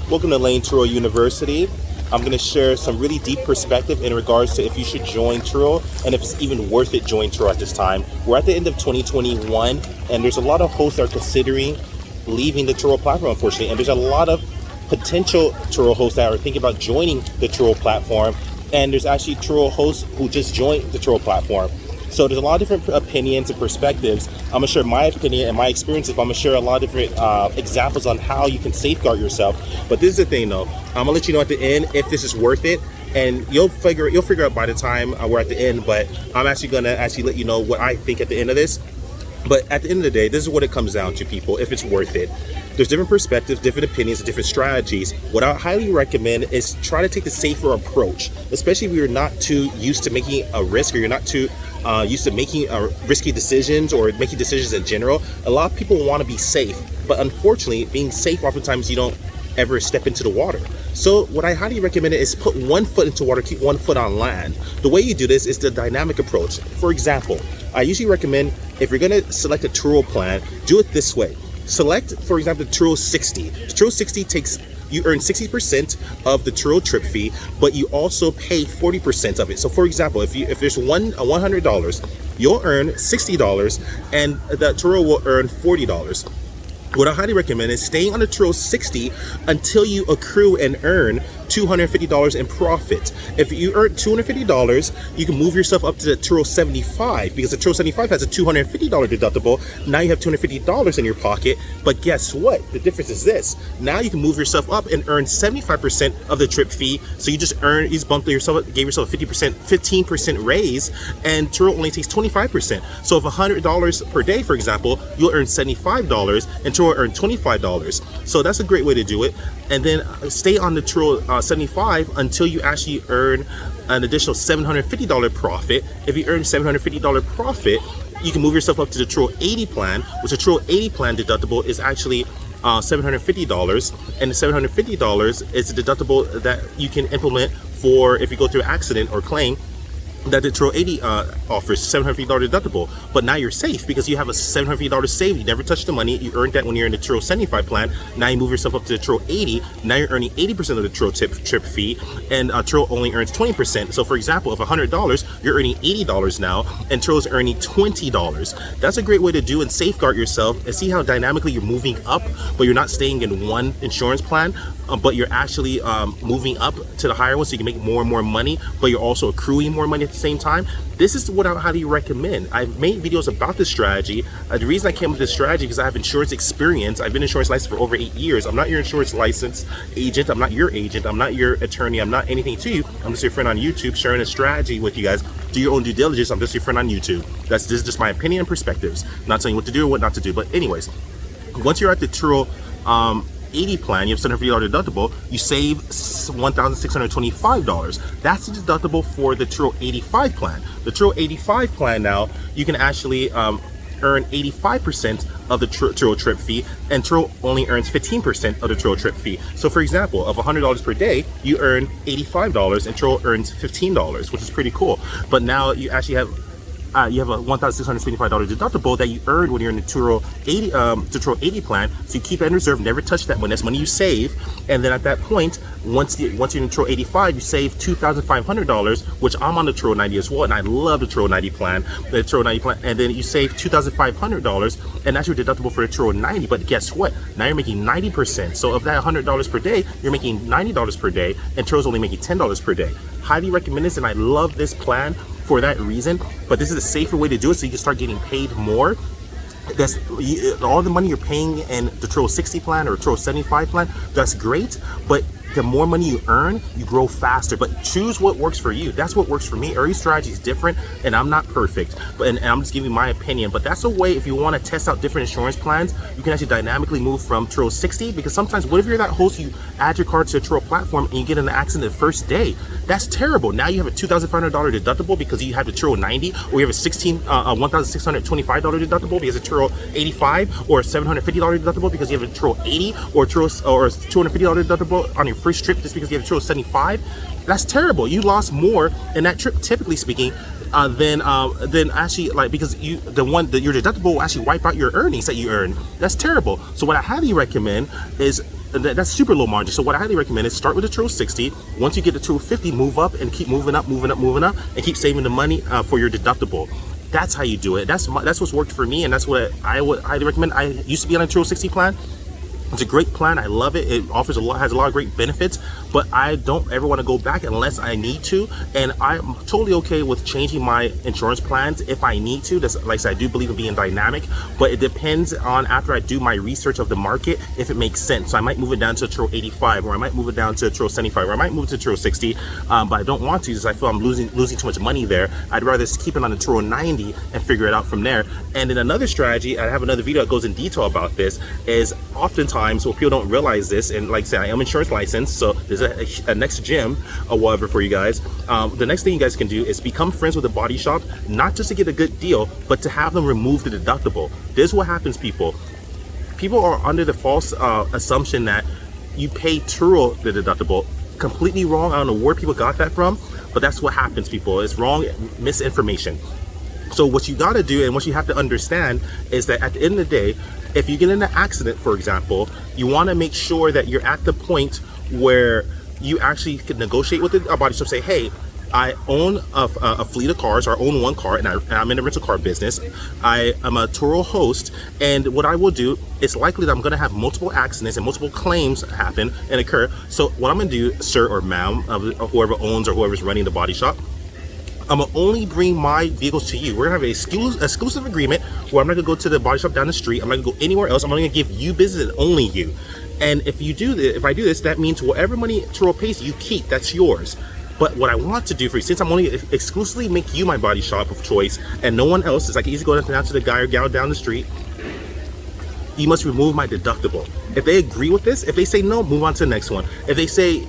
Welcome to Layn Turo University. I'm going to share some really deep perspective in regards to if you should join Turo and if it's even worth it join Turo at this time. We're at the end of 2021 and there's a lot of hosts that are considering leaving the Turo platform, unfortunately, and there's a lot of potential Turo hosts that are thinking about joining the Turo platform, and there's actually Turo hosts who just joined the Turo platform. So there's a lot of different opinions and perspectives. I'm gonna share my opinion and my experiences, but I'm gonna share a lot of different examples on how you can safeguard yourself. But this is the thing though, I'm gonna let you know at the end if this is worth it, and you'll figure out by the time we're at the end. But I'm actually gonna let you know what I think at the end of this. But at the end of the day, this is what it comes down to, people, if it's worth it. There's different perspectives, different opinions, different strategies. What I highly recommend is try to take the safer approach, especially if you're not too used to making a risk, or you're not too used to making risky decisions or making decisions in general. A lot of people want to be safe, but unfortunately, being safe, oftentimes you don't ever step into the water. So what I highly recommend is put one foot into water, keep one foot on land. The way you do this is the dynamic approach. For example, I usually recommend, if you're gonna select a Turo plan, do it this way. Select, for example, the Turo 60. The Turo 60 you earn 60% of the Turo trip fee, but you also pay 40% of it. So for example, if there's $100, you'll earn $60 and the Turo will earn $40. What I highly recommend is staying on the Turo 60 until you accrue and earn $250 in profit. If you earn $250, you can move yourself up to the Turo 75, because the Turo 75 has a $250 deductible. Now you have $250 in your pocket, but guess what? The difference is this. Now you can move yourself up and earn 75% of the trip fee. So you just bumped yourself, gave yourself a 15% raise, and Turo only takes 25%. So if $100 per day, for example, you'll earn $75 and Turo earn $25. So that's a great way to do it. And then stay on the Turo 75 until you actually earn an additional $750 profit. If you earn $750 profit, you can move yourself up to the Turo 80 plan, which the Turo 80 plan deductible is actually $750, and the $750 is the deductible that you can implement for if you go through an accident or claim, that the Turo 80 offers $750 deductible. But now you're safe because you have a $750 save. You never touch the money. You earned that when you're in the Turo 75 plan. Now you move yourself up to the Turo 80. Now you're earning 80% of the Turo trip fee, and Turo only earns 20%. So for example, if $100, you're earning $80 now, and Turo's earning $20. That's a great way to do and safeguard yourself, and see how dynamically you're moving up, but you're not staying in one insurance plan, but you're actually moving up to the higher one, so you can make more and more money, but you're also accruing more money at the same time. This is what I highly recommend. I've made videos about this strategy. The reason I came with this strategy is because I have insurance experience. I've been insurance licensed for over 8 years. I'm not your insurance license agent. I'm not your agent. I'm not your attorney. I'm not anything to you. I'm just your friend on YouTube sharing a strategy with you guys. Do your own due diligence. I'm just your friend on YouTube. This is just my opinion and perspectives. I'm not telling you what to do or what not to do. But anyways, once you're at the Turo 80 plan, you have $750 deductible, you save $1,625. That's the deductible for the Turo 85 plan. The Turo 85 plan, now you can actually earn 85% of the Turo trip fee, and Turo only earns 15% of the Turo trip fee. So for example, of $100 per day, you earn $85 and Turo earns $15, which is pretty cool. But now you actually have you have a $1,625 deductible that you earned when you're in the Turo 80 plan. So you keep it in reserve, never touch that money. That's money you save. And then at that point, once you're in the Turo 85, you save $2,500, which I'm on the Turo 90 as well, and I love the Turo 90 plan. The Turo 90 plan, and then you save $2,500, and that's your deductible for the Turo 90. But guess what? Now you're making 90%. So of that $100 per day, you're making $90 per day, and Turo's only making $10 per day. Highly recommend this, and I love this plan for that reason. But this is a safer way to do it, so you can start getting paid more. That's all the money you're paying in the Turo 60 plan or Turo 75 plan. That's great, but the more money you earn, you grow faster. But choose what works for you. That's what works for me. Every strategy is different, and I'm not perfect, but and I'm just giving my opinion. But that's a way, if you want to test out different insurance plans, you can actually dynamically move from Turo 60, because sometimes what if you're that host, you add your car to a Turo platform and you get in an accident the first day? That's terrible. Now you have a $2,500 deductible because you have the Turo 90, or you have a $1,625 deductible because of Turo 85, or a $750 deductible because you have a Turo 80, or a $250 deductible on your first trip just because you have a Turo 75. That's terrible. You lost more in that trip, typically speaking, than actually, like, because your deductible will actually wipe out your earnings that you earn. That's terrible. So what I highly recommend is that's super low margin. So what I highly recommend is start with the Turo 60. Once you get to Turo 50, move up and keep moving up, and keep saving the money for your deductible. That's how you do it. That's what's worked for me, and that's what I would highly recommend. I used to be on a Turo 60 plan. It's a great plan. I love it. It offers has a lot of great benefits, but I don't ever want to go back unless I need to. And I'm totally okay with changing my insurance plans if I need to. That's, like I said, I do believe in being dynamic, but it depends on after I do my research of the market if it makes sense. So I might move it down to Turo 85, or I might move it down to Turo 75, or I might move it to Turo 60, but I don't want to because I feel I'm losing too much money there. I'd rather just keep it on the Turo 90 and figure it out from there. And then another strategy, I have another video that goes in detail about this, is oftentimes, so people don't realize this, and like I said, I am insurance licensed, so there's a next gym or whatever for you guys. The next thing you guys can do is become friends with a body shop, not just to get a good deal, but to have them remove the deductible. This is what happens, people. People are under the false assumption that you pay Turo the deductible. Completely wrong. I don't know where people got that from, but that's what happens, people. It's wrong, misinformation. So what you gotta do, and what you have to understand, is that at the end of the day, if you get in an accident, for example, you want to make sure that you're at the point where you actually can negotiate with a body shop, say, hey, I own a fleet of cars, or I own one car, and I'm in the rental car business. I am a Turo host, and what I will do, it's likely that I'm going to have multiple accidents and multiple claims happen and occur. So what I'm going to do, sir or ma'am, whoever owns or whoever's running the body shop, I'm gonna only bring my vehicles to you. We're gonna have an exclusive agreement where I'm not gonna go to the body shop down the street. I'm not gonna go anywhere else. I'm only gonna give you business and only you. And if you do this, if I do this, that means whatever money Turo pays you keep, that's yours. But what I want to do for you, since I'm only exclusively make you my body shop of choice and no one else, is I can easily go down to the guy or gal down the street, you must remove my deductible. If they agree with this, if they say no, move on to the next one. If they say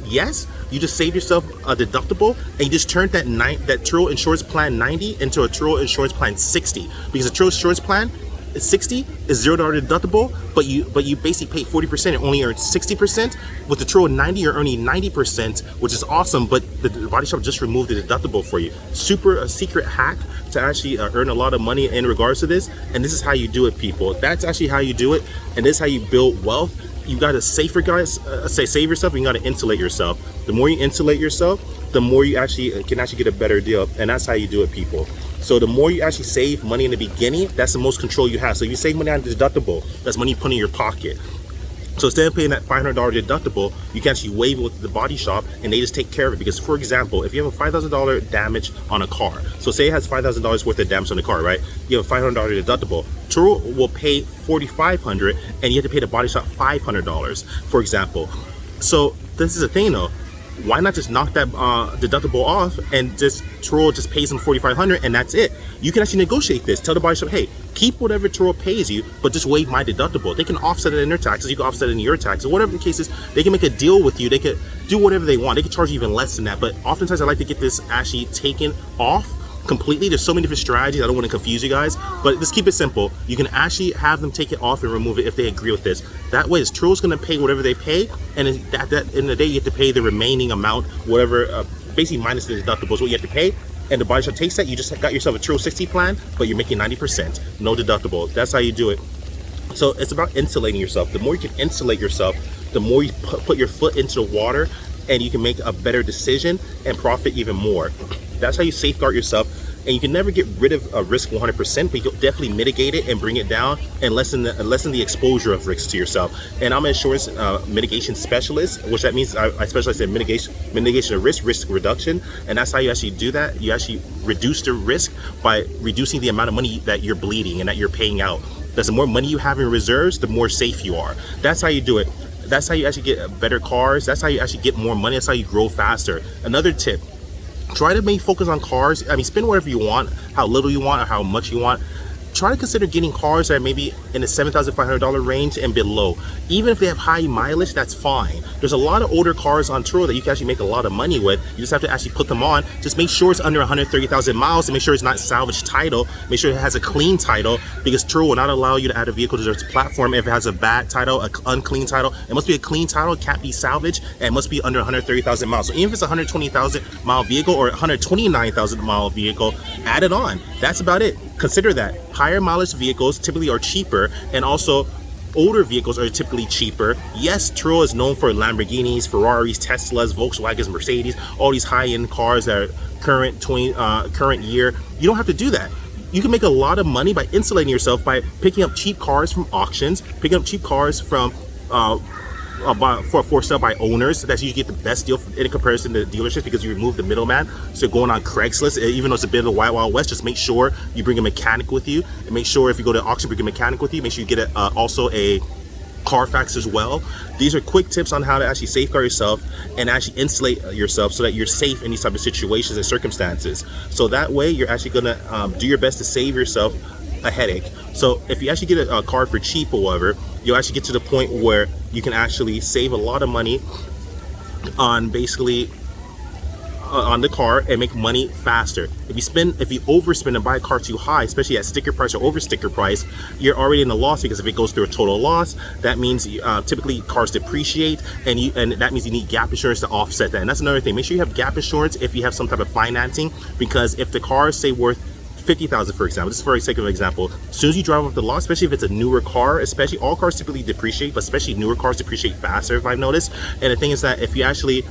yes, you just save yourself a deductible, and you just turn that Turo Insurance Plan 90 into a Turo Insurance Plan 60. Because a Turo Insurance Plan 60 is $0 deductible, but you basically pay 40% and only earn 60%. With the Turo 90, you're earning 90%, which is awesome, but the body shop just removed the deductible for you. Super secret hack to actually earn a lot of money in regards to this, and this is how you do it, people. That's actually how you do it, and this is how you build wealth. You gotta save yourself, and you gotta insulate yourself. The more you insulate yourself, the more you can get a better deal, and that's how you do it, people. So the more you actually save money in the beginning, that's the most control you have. So if you save money on the deductible, that's money you put in your pocket. So instead of paying that $500 deductible, you can actually waive it with the body shop, and they just take care of it. Because, for example, if you have a $5,000 damage on a car, so say it has $5,000 worth of damage on the car, right? You have a $500 deductible. Turo will pay $4,500, and you have to pay the body shop $500, for example. So this is the thing, though. Why not just knock that deductible off and just Turo just pays them $4,500 and that's it? You can actually negotiate this. Tell the body shop, hey, keep whatever Turo pays you, but just waive my deductible. They can offset it in their taxes. You can offset it in your taxes. Whatever the case is, they can make a deal with you. They could do whatever they want. They could charge you even less than that. But oftentimes I like to get this actually taken off completely. There's so many different strategies. I don't want to confuse you guys, but just keep it simple. You can actually have them take it off and remove it if they agree with this. That way, Turo's going to pay whatever they pay, and at the end of the day, you have to pay the remaining amount, whatever, basically minus the deductibles, what you have to pay. And the body shop takes that. You just got yourself a Turo 60 plan, but you're making 90%, no deductible. That's how you do it. So it's about insulating yourself. The more you can insulate yourself, the more you put your foot into the water, and you can make a better decision and profit even more. That's how you safeguard yourself. And you can never get rid of a risk 100%, but you'll definitely mitigate it and bring it down and lessen the exposure of risks to yourself. And I'm an insurance mitigation specialist, which that means I specialize in mitigation of risk reduction. And that's how you actually do that. You actually reduce the risk by reducing the amount of money that you're bleeding and that you're paying out. Because the more money you have in reserves, the more safe you are. That's how you do it. That's how you actually get better cars. That's how you actually get more money. That's how you grow faster. Another tip, try to maybe focus on cars. I mean, spend whatever you want, how little you want or how much you want. Try to consider getting cars that are maybe in the $7,500 range and below. Even if they have high mileage, that's fine. There's a lot of older cars on Turo that you can actually make a lot of money with. You just have to actually put them on. Just make sure it's under 130,000 miles and make sure it's not salvage title. Make sure it has a clean title, because Turo will not allow you to add a vehicle to their platform if it has a bad title, an unclean title. It must be a clean title, it can't be salvaged, and it must be under 130,000 miles. So even if it's a 120,000 mile vehicle or 129,000 mile vehicle, add it on. That's about it. Consider that. Higher mileage vehicles typically are cheaper, and also older vehicles are typically cheaper. Yes, Turo is known for Lamborghinis, Ferraris, Teslas, Volkswagens, Mercedes, all these high-end cars that are current year. You don't have to do that. You can make a lot of money by insulating yourself by picking up cheap cars from auctions, picking up cheap cars from for sale by owners. That's usually get the best deal in comparison to dealerships because you remove the middleman. So going on Craigslist, even though it's a bit of the wild west, just make sure you bring a mechanic with you, and make sure if you go to auction, bring a mechanic with you. Make sure you get also a Carfax as well. These are quick tips on how to actually safeguard yourself and actually insulate yourself so that you're safe in these type of situations and circumstances. So that way you're actually gonna do your best to save yourself a headache. So if you actually get a car for cheap or whatever, you'll actually get to the point where you can actually save a lot of money on basically on the car and make money faster. If you overspend and buy a car too high, especially at sticker price or over sticker price, you're already in the loss, because if it goes through a total loss, that means typically cars depreciate, and that means you need gap insurance to offset that. And that's another thing. Make sure you have gap insurance if you have some type of financing, because if the car is say worth 50,000, for example, just for the sake of an example, as soon as you drive off the lot, especially if it's a newer car, especially all cars typically depreciate, but especially newer cars depreciate faster, if I've noticed. And the thing is that if you actually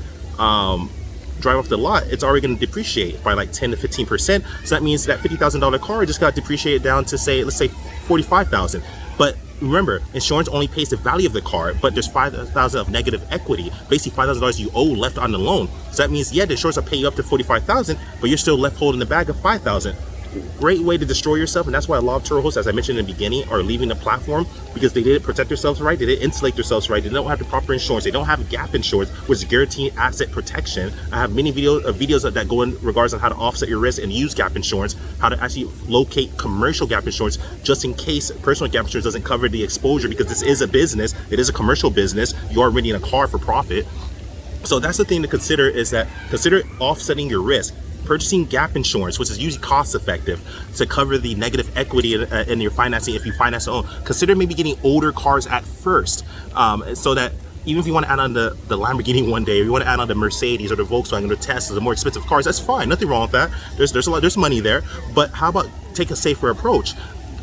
drive off the lot, it's already going to depreciate by like 10 to 15%. So that means that $50,000 car just got depreciated down to say, let's say 45,000. But remember, insurance only pays the value of the car, but there's 5,000 of negative equity, basically $5,000 you owe left on the loan. So that means, yeah, the insurance will pay you up to 45,000, but you're still left holding the bag of 5,000. Great way to destroy yourself. And that's why a lot of Turo hosts, as I mentioned in the beginning, are leaving the platform, because they didn't protect themselves right, they didn't insulate themselves right, they don't have the proper insurance, they don't have gap insurance, which is guaranteed asset protection. I have many videos that go in regards on how to offset your risk and use gap insurance, how to actually locate commercial gap insurance, just in case personal gap insurance doesn't cover the exposure, because this is a business, it is a commercial business, you are renting a car for profit. So that's the thing to consider, is that consider offsetting your risk. Purchasing gap insurance, which is usually cost effective to cover the negative equity in your financing if you finance your own. Consider maybe getting older cars at first, so that even if you want to add on the Lamborghini one day, or you want to add on the Mercedes or the Volkswagen or the Tesla, the more expensive cars, that's fine, nothing wrong with that. There's money there. But how about take a safer approach?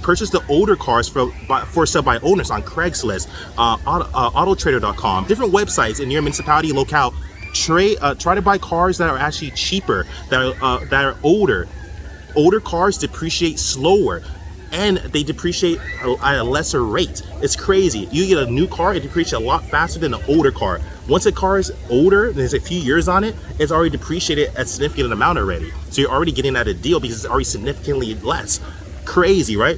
Purchase the older cars for sale by owners on Craigslist, autotrader.com, different websites in your municipality, locale. Try to buy cars that are actually cheaper, that are older. Older cars depreciate slower, and they depreciate at a lesser rate. It's crazy. You get a new car, it depreciates a lot faster than an older car. Once a car is older, there's a few years on it, it's already depreciated a significant amount already. So you're already getting at a deal because it's already significantly less. Crazy, right?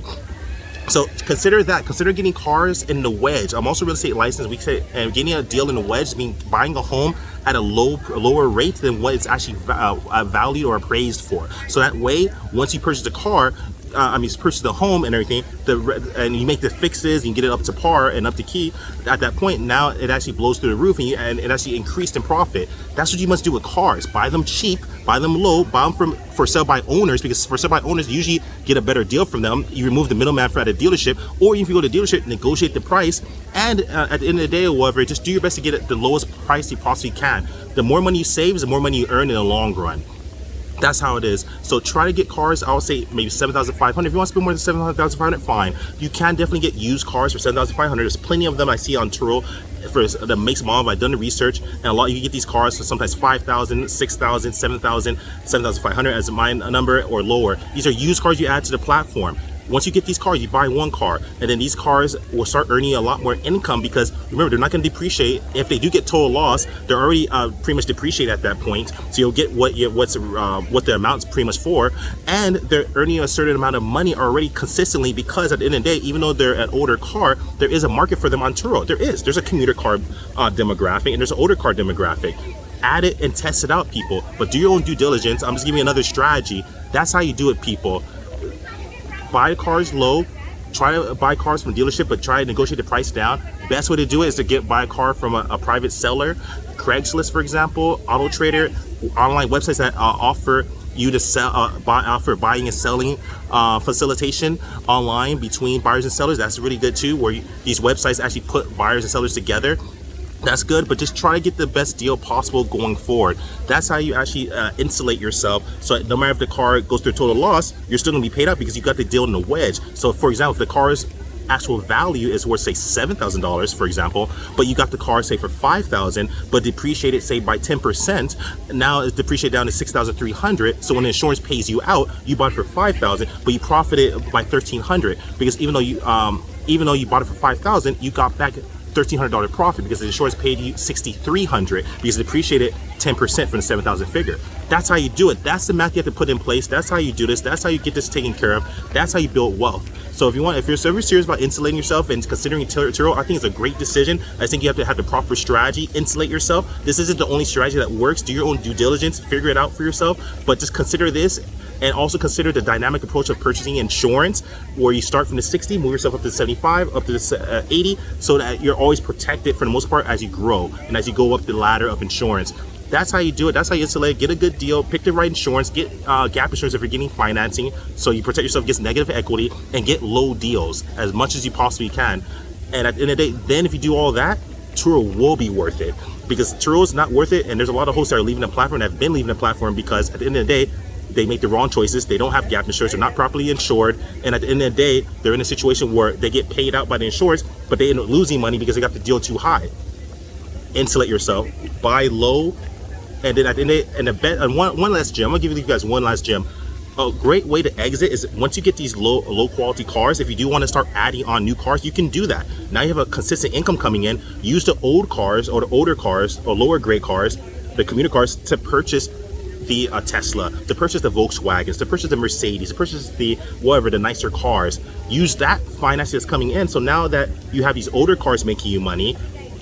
So consider that. Consider getting cars in the wedge. I'm also real estate licensed. We say, and getting a deal in the wedge means buying a home at a lower rate than what it's actually valued or appraised for. So that way, once you purchase the car, purchase the home and everything, and you make the fixes, and you get it up to par and up to key, at that point, now it actually blows through the roof, and it actually increased in profit. That's what you must do with cars. Buy them cheap, buy them low, buy them for sale by owners, because for sale by owners, you usually get a better deal from them. You remove the middleman at a dealership, or if you go to the dealership, negotiate the price, and at the end of the day or whatever, just do your best to get it the lowest price you possibly can. The more money you save, the more money you earn in the long run. That's how it is. So try to get cars, I would say maybe $7,500. If you want to spend more than $7,500, fine. You can definitely get used cars for $7,500. There's plenty of them I see on Turo for the makes and model. I've done the research, and a lot you get these cars for sometimes $5,000, $6,000, $7,000, $7,500 as my number or lower. These are used cars you add to the platform. Once you get these cars, you buy one car, and then these cars will start earning a lot more income, because remember, they're not going to depreciate. If they do get total loss, they're already pretty much depreciated at that point. So you'll get what the amount's pretty much for, and they're earning a certain amount of money already consistently, because at the end of the day, even though they're an older car, there is a market for them on Turo. There's a commuter car demographic, and there's an older car demographic. Add it and test it out, people. But do your own due diligence. I'm just giving you another strategy. That's how you do it, people. Buy cars low, try to buy cars from dealership, but try to negotiate the price down. Best way to do it is to buy a car from a private seller. Craigslist, for example, AutoTrader, online websites that offer you to offer buying and selling facilitation online between buyers and sellers. That's really good too, where these websites actually put buyers and sellers together. That's good, but just try to get the best deal possible going forward. That's how you actually insulate yourself. So no matter if the car goes through a total loss, you're still gonna be paid out because you got the deal in the wedge. So for example, if the car is actual value is worth, say, $7,000, for example, but you got the car, say, for $5,000, but depreciated, say, by 10%, now it's depreciated down to $6,300. So when the insurance pays you out, you bought it for $5,000, but you profited by $1,300, because even though you bought it for $5,000, you got back $1,300 profit because the insurance paid you $6,300 because it depreciated 10% from the $7,000 figure. That's how you do it. That's the math you have to put in place. That's how you do this. That's how you get this taken care of. That's how you build wealth. So if you're so serious about insulating yourself and considering Turo, I think it's a great decision. I think you have to have the proper strategy, insulate yourself. This isn't the only strategy that works. Do your own due diligence, figure it out for yourself, but just consider this. And also consider the dynamic approach of purchasing insurance, where you start from the 60, move yourself up to 75, up to the 80, so that you're always protected for the most part as you grow and as you go up the ladder of insurance. That's how you do it. That's how you insulate. Get a good deal, pick the right insurance, get gap insurance if you're getting financing, so you protect yourself against negative equity, and get low deals as much as you possibly can. And at the end of the day, then if you do all that, Turo will be worth it, because Turo is not worth it. And there's a lot of hosts that are leaving the platform, that have been leaving the platform, because at the end of the day, they make the wrong choices. They don't have gap insurance. They're not properly insured. And at the end of the day, they're in a situation where they get paid out by the insurance, but they end up losing money because they got the deal too high. Insulate yourself, buy low, and then at the end of the day, and one last gem. I'm gonna give you guys one last gem. A great way to exit is once you get these low quality cars, if you do want to start adding on new cars, you can do that. Now you have a consistent income coming in. Use the old cars or the older cars or lower grade cars, the commuter cars, to purchase the Tesla, to purchase the Volkswagens, to purchase the Mercedes, to purchase the whatever, the nicer cars. Use that finance that's coming in. So now that you have these older cars making you money,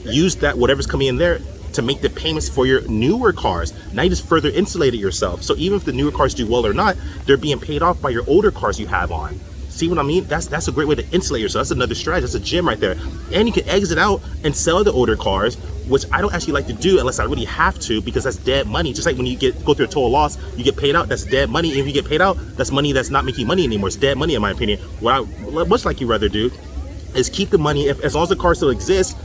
use that whatever's coming in there to make the payments for your newer cars. Now you just further insulated yourself. So even if the newer cars do well or not, they're being paid off by your older cars you have on. See what I mean? That's a great way to insulate yourself. That's another strategy. That's a gem right there. And you can exit out and sell the older cars, which I don't actually like to do unless I really have to, because that's dead money. Just like when you go through a total loss, you get paid out, that's dead money. If you get paid out, that's money that's not making money anymore. It's dead money, in my opinion. What I much like you rather do is keep the money, as long as the car still exists,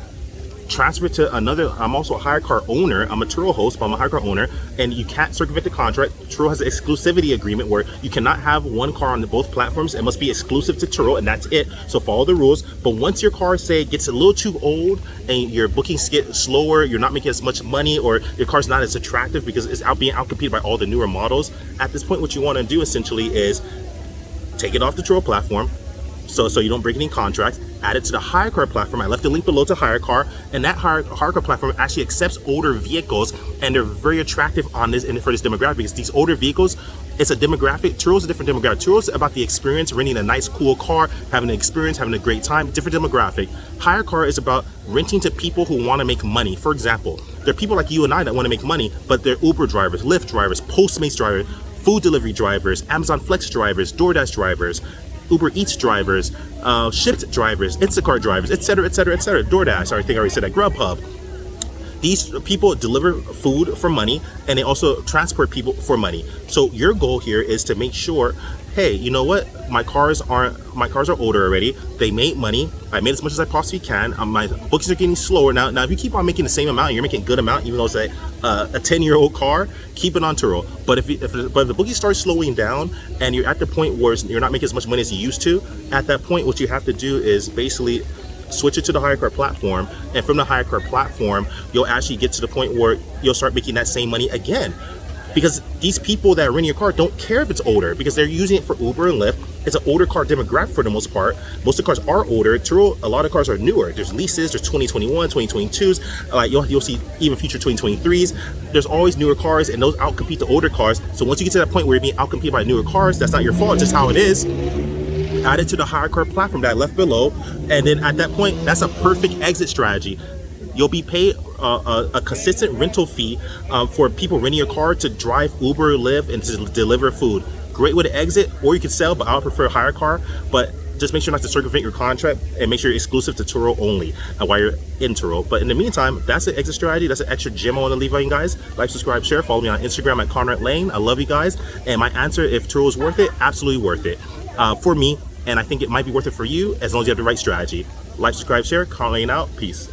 transfer it to another. I'm also a hire car owner. I'm a Turo host, but I'm a hire car owner, and you can't circumvent the contract. Turo has an exclusivity agreement where you cannot have one car on both platforms. It must be exclusive to Turo, and that's it. So follow the rules. But once your car, say, gets a little too old and your bookings get slower, you're not making as much money, or your car's not as attractive because it's being outcompeted by all the newer models, at this point what you want to do essentially is take it off the Turo platform, so you don't break any contracts. Add it to the hire car platform. I left the link below to hire car, and that hire car platform actually accepts older vehicles, and they're very attractive on this and for this demographic, because these older vehicles, it's a demographic. Turo's a different demographic. Turo's about the experience, renting a nice cool car, having an experience, having a great time. Different demographic. Hire car is about renting to people who want to make money. For example, there are people like you and I that want to make money, but they're Uber drivers, Lyft drivers, Postmates drivers, food delivery drivers, Amazon Flex drivers, DoorDash drivers, Uber Eats drivers, Shipt drivers, Instacart drivers, etc., etc., etc. DoorDash, I think I already said that. Grubhub. These people deliver food for money, and they also transport people for money. So your goal here is to make sure, hey, you know what? My cars are older already. They made money. I made as much as I possibly can. My bookings are getting slower now. Now, if you keep on making the same amount, you're making a good amount, even though it's a 10-year-old car, keep it on Turo. But if the bookings start slowing down and you're at the point where you're not making as much money as you used to, at that point, what you have to do is basically switch it to the hire car platform, and from the hire car platform, you'll actually get to the point where you'll start making that same money again. Because these people that are renting your car don't care if it's older, because they're using it for Uber and Lyft. It's an older car demographic for the most part. Most of the cars are older. Turo, a lot of cars are newer. There's leases, there's 2021, 2022s, like you'll see even future 2023s. There's always newer cars, and those outcompete the older cars. So once you get to that point where you're being outcompeted by newer cars, that's not your fault, it's just how it is. Add it to the hire car platform that I left below, and then at that point, that's a perfect exit strategy. You'll be paid a consistent rental fee for people renting your car to drive Uber, Lyft, and to deliver food. Great way to exit, or you can sell, but I would prefer a hire car. But just make sure not to circumvent your contract, and make sure you're exclusive to Turo only while you're in Turo. But in the meantime, that's an exit strategy. That's an extra gem I want to leave on you guys. Like, subscribe, share. Follow me on Instagram at Conrad Layn. I love you guys. And my answer, if Turo is worth it, absolutely worth it for me. And I think it might be worth it for you as long as you have the right strategy. Like, subscribe, share. Conrad Layn out. Peace.